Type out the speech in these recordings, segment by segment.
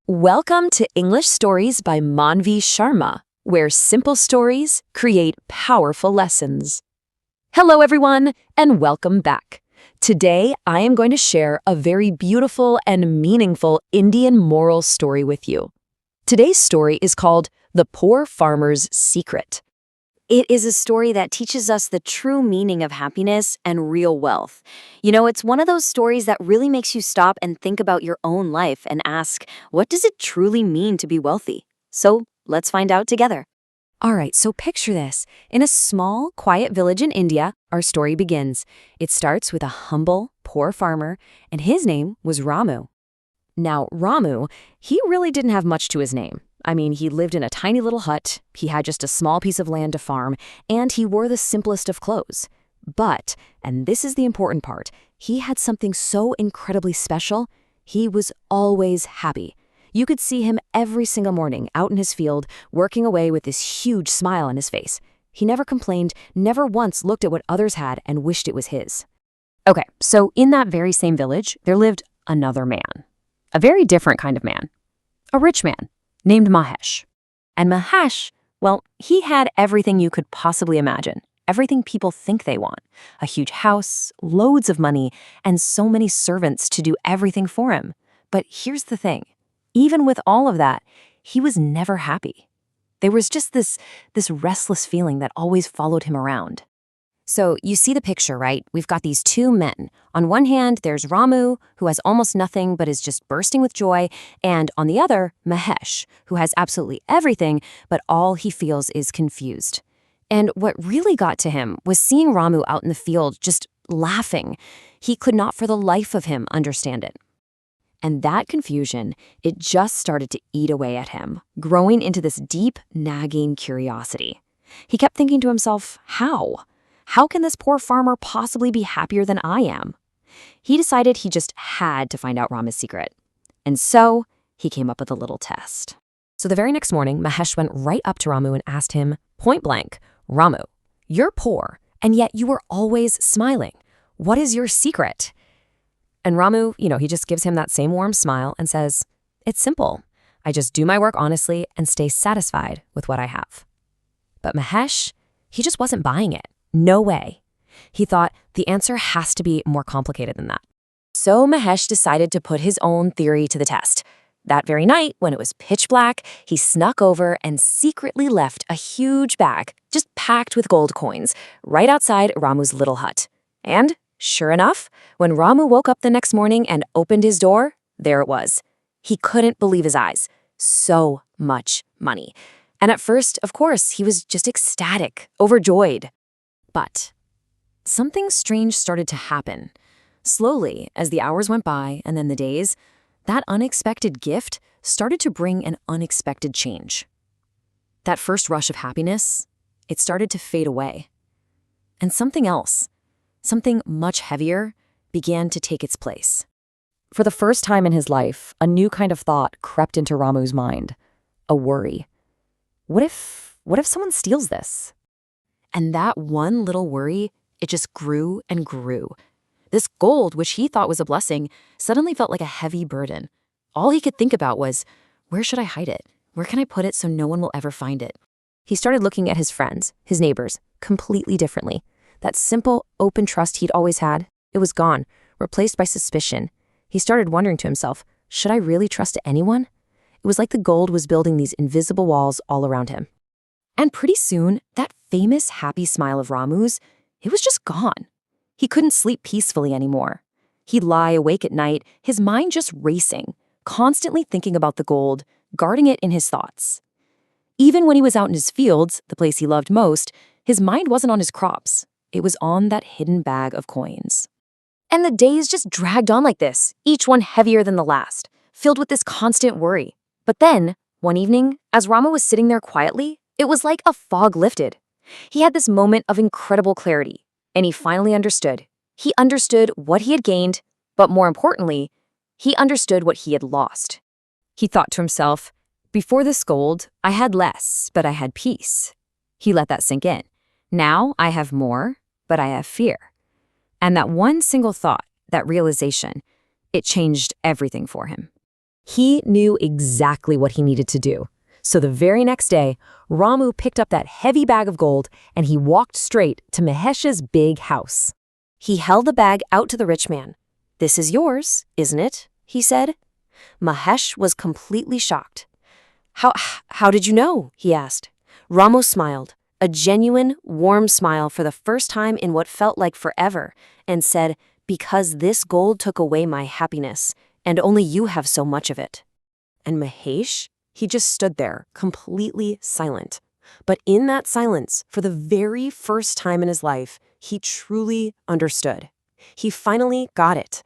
Welcome to English Stories by Manvi Sharma, where simple stories create powerful lessons. Hello, everyone, and welcome back. Today, I am going to share a very beautiful and meaningful Indian moral story with you. Today's story is called The Poor Farmer's Secret. It is a story that teaches us the true meaning of happiness and real wealth. You know, it's one of those stories that really makes you stop and think about your own life and ask, what does it truly mean to be wealthy? So let's find out together. All right, so picture this. In a small, quiet village in India, our story begins. It starts with a humble, poor farmer, and his name was Ramu. Now, Ramu, he really didn't have much to his name. I mean, he lived in a tiny little hut, he had just a small piece of land to farm, and he wore the simplest of clothes. But, and this is the important part, he had something so incredibly special, he was always happy. You could see him every single morning out in his field, working away with this huge smile on his face. He never complained, never once looked at what others had and wished it was his. Okay, so in that very same village, there lived another man. A very different kind of man. A rich man named Mahesh. And Mahesh, well, he had everything you could possibly imagine. Everything people think they want. A huge house, loads of money, and so many servants to do everything for him. But here's the thing. Even with all of that, he was never happy. There was just this restless feeling that always followed him around. So you see the picture, right? We've got these two men. On one hand, there's Ramu, who has almost nothing but is just bursting with joy, and on the other, Mahesh, who has absolutely everything, but all he feels is confused. And what really got to him was seeing Ramu out in the field just laughing. He could not for the life of him understand it. And that confusion, it just started to eat away at him, growing into this deep, nagging curiosity. He kept thinking to himself, how? How can this poor farmer possibly be happier than I am? He decided he just had to find out Rama's secret. And so, he came up with a little test. So the very next morning, Mahesh went right up to Ramu and asked him, point blank, Ramu, you're poor, and yet you are always smiling. What is your secret? And Ramu, he just gives him that same warm smile and says, it's simple. I just do my work honestly and stay satisfied with what I have. But Mahesh, he just wasn't buying it. No way. He thought the answer has to be more complicated than that. So Mahesh decided to put his own theory to the test. That very night, when it was pitch black, he snuck over and secretly left a huge bag, just packed with gold coins, right outside Ramu's little hut. And sure enough, when Ramu woke up the next morning and opened his door, there it was. He couldn't believe his eyes. So much money. And at first, of course, he was just ecstatic, overjoyed. But something strange started to happen. Slowly, as the hours went by and then the days, that unexpected gift started to bring an unexpected change. That first rush of happiness, it started to fade away. And something else, something much heavier, began to take its place. For the first time in his life, a new kind of thought crept into Ramu's mind, a worry. What if someone steals this? And that one little worry, it just grew and grew. This gold, which he thought was a blessing, suddenly felt like a heavy burden. All he could think about was, where should I hide it? Where can I put it so no one will ever find it? He started looking at his friends, his neighbors, completely differently. That simple, open trust he'd always had, it was gone, replaced by suspicion. He started wondering to himself, should I really trust anyone? It was like the gold was building these invisible walls all around him. And pretty soon, that famous happy smile of Ramu's, it was just gone. He couldn't sleep peacefully anymore. He'd lie awake at night, his mind just racing, constantly thinking about the gold, guarding it in his thoughts. Even when he was out in his fields, the place he loved most, his mind wasn't on his crops. It was on that hidden bag of coins. And the days just dragged on like this, each one heavier than the last, filled with this constant worry. But then, one evening, as Ramu was sitting there quietly, it was like a fog lifted. He had this moment of incredible clarity, and he finally understood. He understood what he had gained, but more importantly, he understood what he had lost. He thought to himself, before this gold, I had less, but I had peace. He let that sink in. Now I have more, but I have fear. And that one single thought, that realization, it changed everything for him. He knew exactly what he needed to do. So the very next day, Ramu picked up that heavy bag of gold and he walked straight to Mahesh's big house. He held the bag out to the rich man. "This is yours, isn't it?" he said. Mahesh was completely shocked. How did you know?" he asked. Ramu smiled, a genuine, warm smile for the first time in what felt like forever, and said, "Because this gold took away my happiness, and only you have so much of it." And Mahesh, he just stood there, completely silent. But in that silence, for the very first time in his life, he truly understood. He finally got it.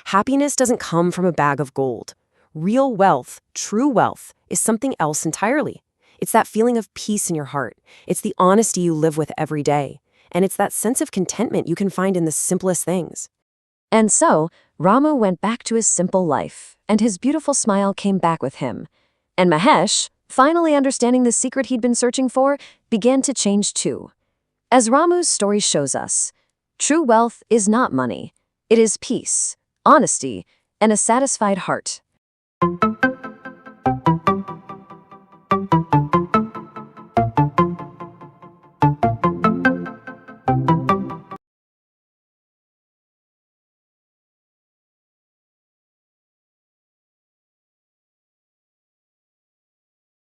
Happiness doesn't come from a bag of gold. Real wealth, true wealth, is something else entirely. It's that feeling of peace in your heart. It's the honesty you live with every day. And it's that sense of contentment you can find in the simplest things. And so, Ramu went back to his simple life, and his beautiful smile came back with him. And Mahesh, finally understanding the secret he'd been searching for, began to change too. As Ramu's story shows us, true wealth is not money. It is peace, honesty, and a satisfied heart.